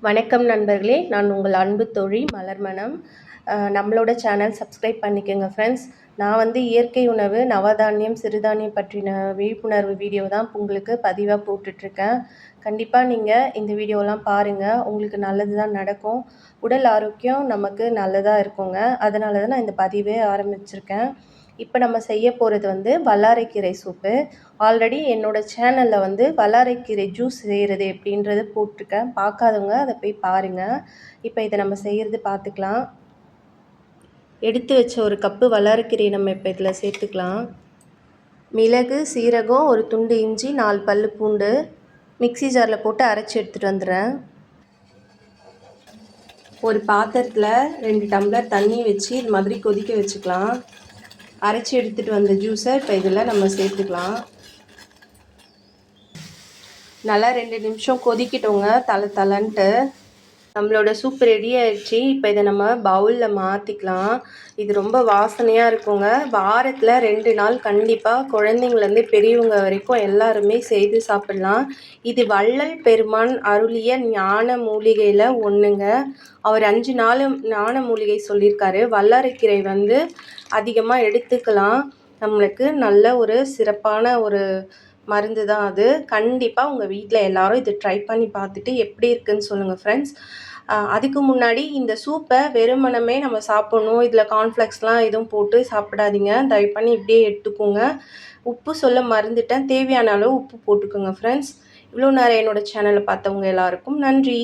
வணக்கம் நண்பர்களே, நான் உங்கள் அன்பு தோழி மலர்மனம். நம்மளோட சேனல் சப்ஸ்கிரைப் பண்ணிக்கோங்க ஃப்ரெண்ட்ஸ். நான் இயற்கை உணவு, நவதானியம், சிறுதானியம் பற்றின விழிப்புணர்வு வீடியோ தான் உங்களுக்கு பதிவாக போட்டுட்ருக்கேன். கண்டிப்பாக நீங்கள் இந்த வீடியோலாம் பாருங்கள், உங்களுக்கு நல்லது தான் நடக்கும். உடல் ஆரோக்கியம் நமக்கு நல்லதாக இருக்குங்க. அதனால தான் நான் இந்த பதிவே ஆரம்பிச்சிருக்கேன். இப்போ நம்ம செய்ய போகிறது வல்லாரைக்கீரை சூப்பு. ஆல்ரெடி என்னோடய சேனலில் வல்லாரைக்கீரை ஜூஸ் செய்கிறது எப்படின்றது போட்டிருக்கேன். பார்க்காதவங்க அதை போய் பாருங்கள். இப்போ இதை நம்ம செய்கிறது பார்த்துக்கலாம். எடுத்து வச்ச ஒரு கப்பு வல்லாரைக்கீரையை நம்ம இப்போ இதில் சேர்த்துக்கலாம். மிளகு, சீரகம், ஒரு துண்டு இஞ்சி, 4 பல் பூண்டு மிக்சி ஜாரில் போட்டு அரைச்சி எடுத்துகிட்டு வந்துடுறேன். ஒரு பாத்திரத்தில் 2 டம்ளர் தண்ணி வச்சு இது மாதிரி கொதிக்க வச்சுக்கலாம். அரைச்சி எடுத்துகிட்டு வந்த ஜூஸை இப்போ இதில் நம்ம சேர்த்துக்கலாம். நல்லா 2 நிமிஷம் கொதிக்கிட்டோங்க, தலன்ட்டு. நம்மளோட சூப் ரெடி ஆயிடுச்சு. இப்போ இதை நம்ம பவுலில் மாற்றிக்கலாம். இது ரொம்ப வாசனையாக இருக்குங்க. வாரத்தில் 2 நாள் கண்டிப்பாக குழந்தைங்கள்லேருந்து பெரியவங்க வரைக்கும் எல்லாருமே செய்து சாப்பிட்லாம். இது வள்ளல் பெருமான் அருளிய ஞான மூலிகையில் ஒன்றுங்க. அவர் 5 ஞான மூலிகை சொல்லியிருக்காரு. வல்லாரைக்கீரை அதிகமாக எடுத்துக்கலாம். நம்மளுக்கு நல்ல ஒரு சிறப்பான ஒரு மருந்து தான் அது. கண்டிப்பாக உங்கள் வீட்டில் எல்லோரும் இது ட்ரை பண்ணி பார்த்துட்டு எப்படி இருக்குன்னு சொல்லுங்கள் ஃப்ரெண்ட்ஸ். அதுக்கு முன்னாடி இந்த சூப்பை வெறுமனமே நம்ம சாப்பிட்ணும், இதில் கார்ன்ஃப்ளெக்ஸ்லாம் எதுவும் போட்டு சாப்பிடாதீங்க. தயவு பண்ணி இப்படியே எடுத்துக்கோங்க. உப்பு சொல்ல மறந்துட்டேன், தேவையான அளவு உப்பு போட்டுக்கோங்க ஃப்ரெண்ட்ஸ். இவ்வளோ நேரம் என்னோடய சேனலை பார்த்தவங்க எல்லாருக்கும் நன்றி.